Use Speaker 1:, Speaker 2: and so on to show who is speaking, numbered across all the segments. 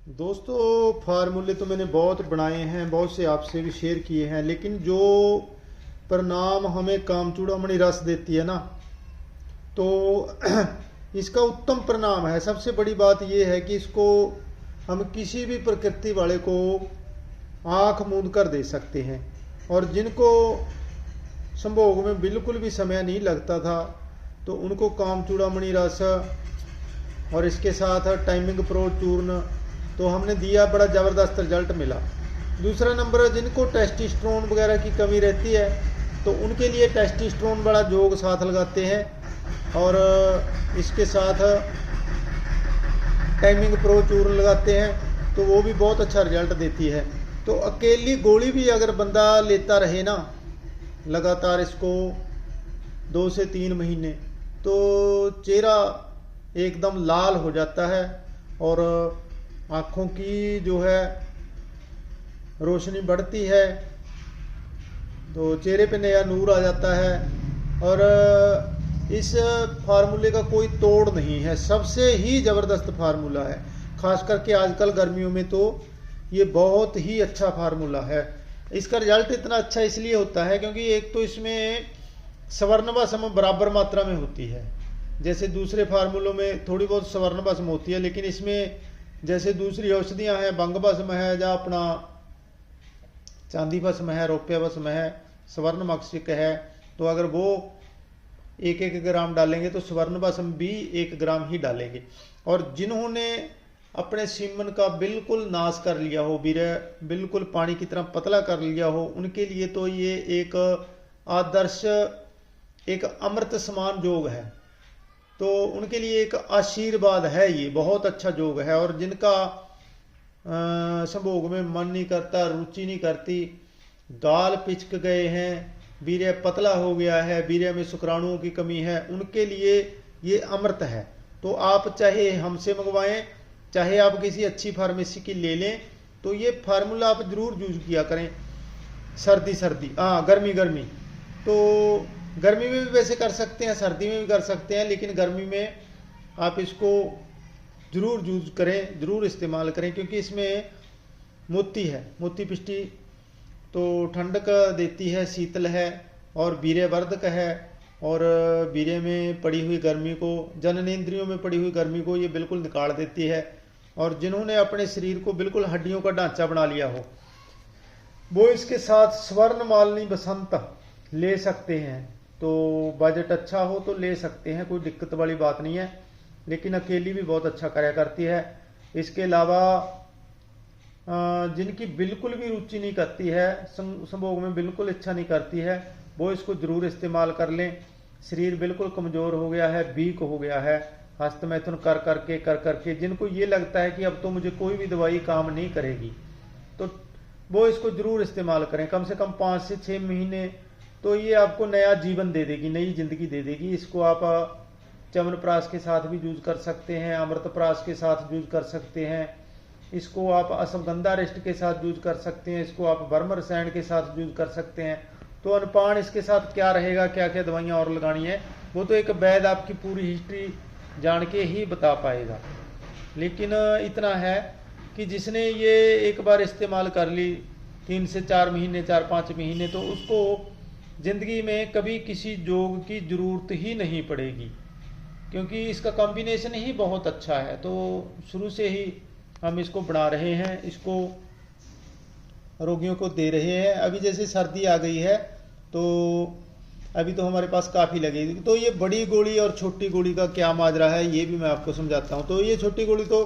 Speaker 1: दोस्तों, फार्मूले तो मैंने बहुत बनाए हैं, बहुत से आपसे भी शेयर किए हैं, लेकिन जो परिणाम हमें कामचूड़ामणि रस देती है ना, तो इसका उत्तम परिणाम है। सबसे बड़ी बात यह है कि इसको हम किसी भी प्रकृति वाले को आंख मूंद कर दे सकते हैं। और जिनको संभोग में बिल्कुल भी समय नहीं लगता था, तो उनको कामचूड़ामणि रस और इसके साथ टाइमिंग प्रो चूर्ण तो हमने दिया, बड़ा ज़बरदस्त रिजल्ट मिला। दूसरा नंबर, जिनको टेस्टोस्टेरोन वगैरह की कमी रहती है, तो उनके लिए टेस्टोस्टेरोन वाला योग साथ लगाते हैं और इसके साथ टाइमिंग प्रो चूर्ण लगाते हैं, तो वो भी बहुत अच्छा रिजल्ट देती है। तो अकेली गोली भी अगर बंदा लेता रहे ना लगातार इसको 2 से 3 महीने, तो चेहरा एकदम लाल हो जाता है और आँखों की जो है रोशनी बढ़ती है, तो चेहरे पे नया नूर आ जाता है। और इस फार्मूले का कोई तोड़ नहीं है, सबसे ही ज़बरदस्त फार्मूला है। खास करके आजकल गर्मियों में तो ये बहुत ही अच्छा फार्मूला है। इसका रिजल्ट इतना अच्छा इसलिए होता है क्योंकि एक तो इसमें स्वर्ण भस्म बराबर मात्रा में होती है। जैसे दूसरे फार्मूलों में थोड़ी बहुत स्वर्ण भस्म होती है, लेकिन इसमें जैसे दूसरी औषधियां हैं, भंग भस्म है, या अपना चांदी भस्म है, रौप्य भस्म है, स्वर्ण मक्षिक है, तो अगर वो 1-1 ग्राम डालेंगे तो स्वर्ण भस्म भी 1 ग्राम ही डालेंगे। और जिन्होंने अपने सीमन का बिल्कुल नाश कर लिया हो, बिल्कुल पानी की तरह पतला कर लिया हो, उनके लिए तो ये एक आदर्श, एक अमृत समान योग है। तो उनके लिए एक आशीर्वाद है, ये बहुत अच्छा योग है। और जिनका संभोग में मन नहीं करता, रुचि नहीं करती, गाल पिचक गए हैं, वीर्य पतला हो गया है, वीर्य में शुक्राणुओं की कमी है, उनके लिए ये अमृत है। तो आप चाहे हमसे मंगवाएं, चाहे आप किसी अच्छी फार्मेसी की ले लें, तो ये फार्मूला आप जरूर यूज किया करें। सर्दी सर्दी, हाँ, गर्मी गर्मी, तो गर्मी में भी वैसे कर सकते हैं, सर्दी में भी कर सकते हैं, लेकिन गर्मी में आप इसको ज़रूर यूज करें, ज़रूर इस्तेमाल करें, क्योंकि इसमें मोती है, मोती पिष्टी, तो ठंडक देती है, शीतल है और वीर्यवर्धक है। और वीर्य में पड़ी हुई गर्मी को, जननेंद्रियों में पड़ी हुई गर्मी को ये बिल्कुल निकाल देती है। और जिन्होंने अपने शरीर को बिल्कुल हड्डियों का ढांचा बना लिया हो, वो इसके साथ स्वर्ण मालिनी बसंत ले सकते हैं। तो बजट अच्छा हो तो ले सकते हैं, कोई दिक्कत वाली बात नहीं है, लेकिन अकेली भी बहुत अच्छा कार्य करती है। इसके अलावा जिनकी बिल्कुल भी रुचि नहीं करती है, संभोग में बिल्कुल इच्छा नहीं करती है, वो इसको जरूर इस्तेमाल कर लें। शरीर बिल्कुल कमज़ोर हो गया है, वीक हो गया है, हस्तमैथुन कर करके जिनको ये लगता है कि अब तो मुझे कोई भी दवाई काम नहीं करेगी, तो वो इसको जरूर इस्तेमाल करें। कम से कम 5 से 6 महीने तो ये आपको नया जीवन दे देगी, नई जिंदगी दे देगी। इसको आप च्यवनप्राश के साथ भी यूज कर सकते हैं, अमृतप्राश के साथ यूज कर सकते हैं, इसको आप अश्वगंधा रेस्ट के साथ यूज कर सकते हैं, इसको आप बर्म रसायन के साथ यूज कर सकते हैं। तो अनपान इसके साथ क्या रहेगा, क्या क्या दवाइयाँ और लगानी है, वो तो एक वैद्य आपकी पूरी हिस्ट्री जान के ही बता पाएगा। लेकिन इतना है कि जिसने ये एक बार इस्तेमाल कर ली 3 से 4 महीने, 4-5 महीने, तो उसको ज़िंदगी में कभी किसी योग की ज़रूरत ही नहीं पड़ेगी, क्योंकि इसका कॉम्बिनेशन ही बहुत अच्छा है। तो शुरू से ही हम इसको बना रहे हैं, इसको रोगियों को दे रहे हैं। अभी जैसे सर्दी आ गई है, तो अभी तो हमारे पास काफ़ी लगेगी। तो ये बड़ी गोली और छोटी गोली का क्या माजरा है, ये भी मैं आपको समझाता हूँ। तो ये छोटी गोली तो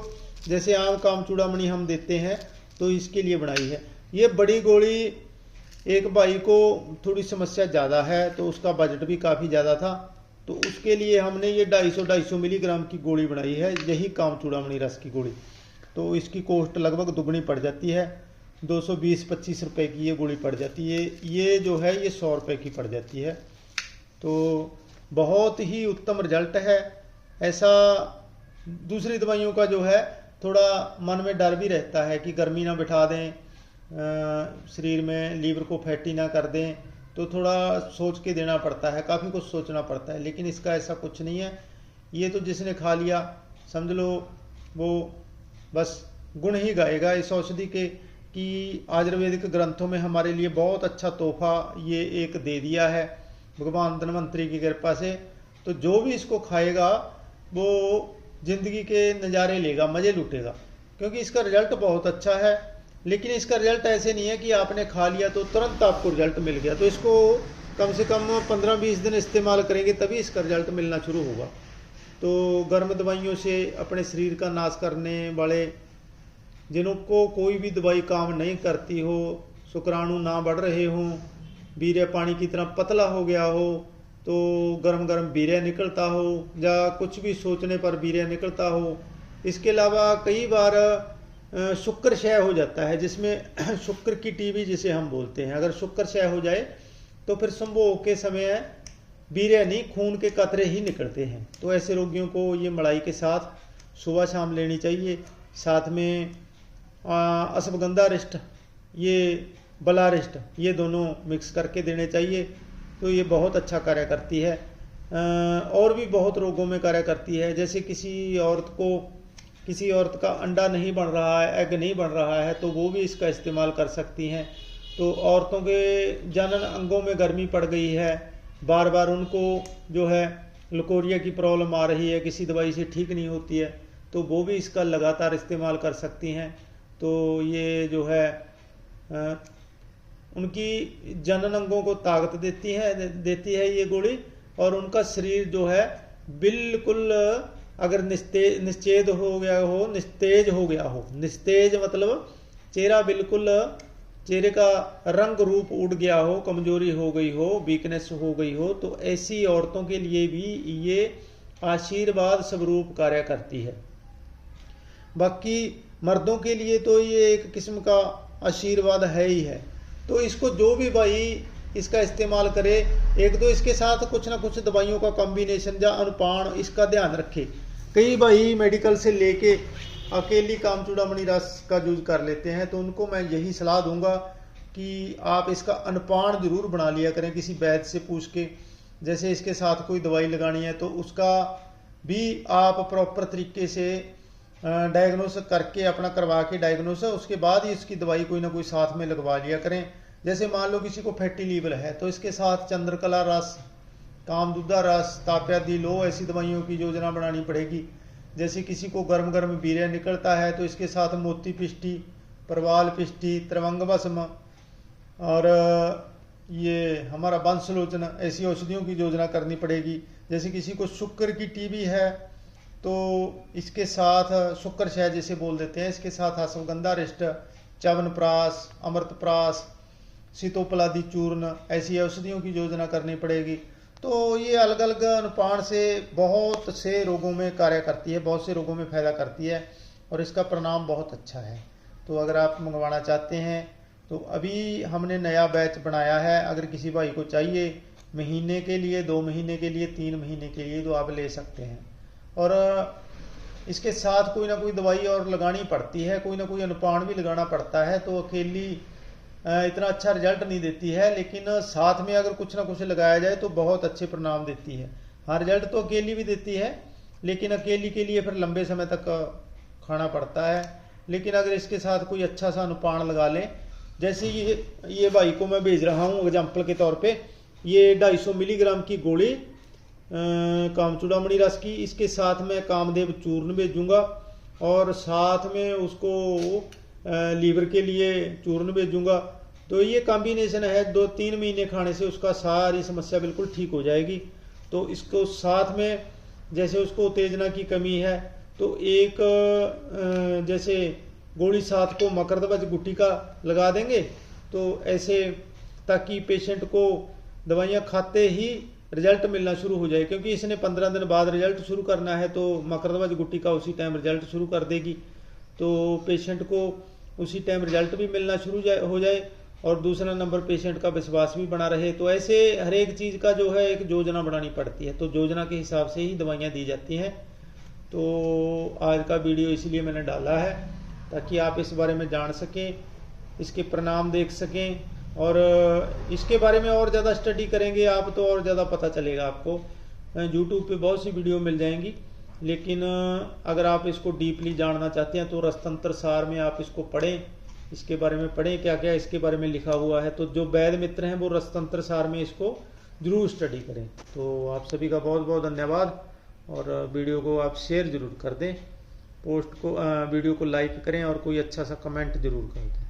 Speaker 1: जैसे आम कामचूड़ामणि हम देते हैं, तो इसके लिए बनाई है। ये बड़ी गोली एक भाई को थोड़ी समस्या ज़्यादा है, तो उसका बजट भी काफ़ी ज़्यादा था, तो उसके लिए हमने ये 250 मिलीग्राम की गोली बनाई है, यही कामचूड़ामणि रस की गोली। तो इसकी कॉस्ट लगभग दुगनी पड़ जाती है, 220-25 रुपये की ये गोली पड़ जाती है। ये जो है ये 100 रुपये की पड़ जाती है। तो बहुत ही उत्तम रिजल्ट है। ऐसा दूसरी दवाइयों का जो है थोड़ा मन में डर भी रहता है कि गर्मी ना बिठा दें, शरीर में लीवर को फैटी ना कर दें, तो थोड़ा सोच के देना पड़ता है, काफ़ी कुछ सोचना पड़ता है। लेकिन इसका ऐसा कुछ नहीं है, ये तो जिसने खा लिया समझ लो वो बस गुण ही गाएगा इस औषधि के, कि आयुर्वेदिक ग्रंथों में हमारे लिए बहुत अच्छा तोहफा ये एक दे दिया है भगवान धन्वंतरी की कृपा से। तो जो भी इसको खाएगा वो जिंदगी के नज़ारे लेगा, मज़े लूटेगा, क्योंकि इसका रिजल्ट बहुत अच्छा है। लेकिन इसका रिजल्ट ऐसे नहीं है कि आपने खा लिया तो तुरंत आपको रिजल्ट मिल गया। तो इसको कम से कम 15-20 दिन इस्तेमाल करेंगे तभी इसका रिजल्ट मिलना शुरू होगा। तो गर्म दवाइयों से अपने शरीर का नाश करने वाले, जिनको कोई भी दवाई काम नहीं करती हो, शुक्राणु ना बढ़ रहे हों, वीर्य पानी की तरह पतला हो गया हो, तो गर्म गर्म वीर्य निकलता हो, या कुछ भी सोचने पर वीर्य निकलता हो। इसके अलावा कई बार शुक्र क्षय हो जाता है, जिसमें शुक्र की टीबी जिसे हम बोलते हैं, अगर शुक्र क्षय हो जाए तो फिर संभोग के समय वीर्य नहीं, खून के कतरे ही निकलते हैं। तो ऐसे रोगियों को ये मलाई के साथ सुबह शाम लेनी चाहिए। साथ में अश्वगंधा-रिष्ट, ये बलारिष्ट, ये दोनों मिक्स करके देने चाहिए। तो ये बहुत अच्छा कार्य करती है। और भी बहुत रोगों में कार्य करती है। जैसे किसी औरत का अंडा नहीं बन रहा है, एग नहीं बन रहा है, तो वो भी इसका इस्तेमाल कर सकती हैं। तो औरतों के जनन अंगों में गर्मी पड़ गई है, बार बार उनको जो है लकोरिया की प्रॉब्लम आ रही है, किसी दवाई से ठीक नहीं होती है, तो वो भी इसका लगातार इस्तेमाल कर सकती हैं। तो ये जो है उनकी जनन अंगों को ताकत देती है ये गोली। और उनका शरीर जो है बिल्कुल, अगर निस्तेज हो गया हो, निस्तेज मतलब चेहरा बिल्कुल, चेहरे का रंग रूप उड़ गया हो, कमजोरी हो गई हो, वीकनेस हो गई हो, तो ऐसी औरतों के लिए भी ये आशीर्वाद स्वरूप कार्य करती है। बाकी मर्दों के लिए तो ये एक किस्म का आशीर्वाद है ही है। तो इसको जो भी भाई इसका इस्तेमाल करे, एक तो इसके साथ कुछ ना कुछ दवाइयों का कॉम्बिनेशन या अनुपान इसका ध्यान रखे। कई भाई मेडिकल से लेके अकेली कामचूड़ामणि रस का यूज कर लेते हैं, तो उनको मैं यही सलाह दूंगा कि आप इसका अनुपान जरूर बना लिया करें किसी वैद्य से पूछ के। जैसे इसके साथ कोई दवाई लगानी है तो उसका भी आप प्रॉपर तरीके से डायग्नोस करके, अपना करवा के डायग्नोस, उसके बाद ही इसकी दवाई कोई ना कोई साथ में लगवा लिया करें। जैसे मान लो किसी को फैटी लीवर है, तो इसके साथ चंद्रकला रस, कामदूधा रस, ताप्यादि लो, ऐसी दवाइयों की योजना बनानी पड़ेगी। जैसे किसी को गर्म गर्म वीर्य निकलता है, तो इसके साथ मोती पिष्टी, परवाल पिष्टी, त्रिवंग भस्म और ये हमारा वंशलोचन, ऐसी औषधियों की योजना करनी पड़ेगी। जैसे किसी को शुक्र की टीबी है, तो इसके साथ शुक्र क्षय जिसे बोल देते हैं, इसके साथ अश्वगंधा-रिष्ट, च्यवनप्राश, अमृतप्राश, सीतोपलादि चूर्ण, ऐसी औषधियों की योजना करनी पड़ेगी। तो ये अलग अलग अनुपान से बहुत से रोगों में कार्य करती है, बहुत से रोगों में फायदा करती है, और इसका परिणाम बहुत अच्छा है। तो अगर आप मंगवाना चाहते हैं तो अभी हमने नया बैच बनाया है, अगर किसी भाई को चाहिए महीने के लिए, 2 महीने के लिए, 3 महीने के लिए, तो आप ले सकते हैं। और इसके साथ कोई ना कोई दवाई और लगानी पड़ती है, कोई ना कोई अनुपान भी लगाना पड़ता है। तो अकेली इतना अच्छा रिजल्ट नहीं देती है, लेकिन साथ में अगर कुछ ना कुछ लगाया जाए तो बहुत अच्छे परिणाम देती है। हाँ, रिजल्ट तो अकेली भी देती है, लेकिन अकेली के लिए फिर लंबे समय तक खाना पड़ता है। लेकिन अगर इसके साथ कोई अच्छा सा अनुपान लगा लें, जैसे ये भाई को मैं भेज रहा हूँ एग्जाम्पल के तौर पे, ये 250 मिलीग्राम की गोली कामचूड़ामणि रस की, इसके साथ में कामदेव चूर्ण भेजूंगा, और साथ में उसको लीवर के लिए चूर्ण भेजूंगा। तो ये कॉम्बिनेशन है, 2-3 महीने खाने से उसका सारी समस्या बिल्कुल ठीक हो जाएगी। तो इसको साथ में, जैसे उसको उत्तेजना की कमी है, तो एक जैसे गोली साथ को मकरध्वज गुटिका लगा देंगे, तो ऐसे ताकि पेशेंट को दवाइयाँ खाते ही रिजल्ट मिलना शुरू हो जाए। क्योंकि इसने 15 दिन बाद रिजल्ट शुरू करना है, तो मकरध्वज गुटिका उसी टाइम रिजल्ट शुरू कर देगी। तो पेशेंट को उसी टाइम रिजल्ट भी मिलना शुरू हो जाए, और दूसरा नंबर पेशेंट का विश्वास भी बना रहे। तो ऐसे हर एक चीज़ का जो है एक योजना बनानी पड़ती है, तो योजना के हिसाब से ही दवाइयाँ दी जाती हैं। तो आज का वीडियो इसलिए मैंने डाला है ताकि आप इस बारे में जान सकें, इसके परिणाम देख सकें, और इसके बारे में और ज़्यादा स्टडी करेंगे आप तो और ज़्यादा पता चलेगा आपको। यूट्यूब पे बहुत सी वीडियो मिल जाएंगी, लेकिन अगर आप इसको डीपली जानना चाहते हैं तो रसतंत्र सार में आप इसको पढ़ें, इसके बारे में पढ़ें क्या क्या इसके बारे में लिखा हुआ है। तो जो वैध मित्र हैं वो रसतंत्र सार में इसको जरूर स्टडी करें। तो आप सभी का बहुत बहुत धन्यवाद, और वीडियो को आप शेयर जरूर कर दें, वीडियो को लाइक करें और कोई अच्छा सा कमेंट जरूर कर दें।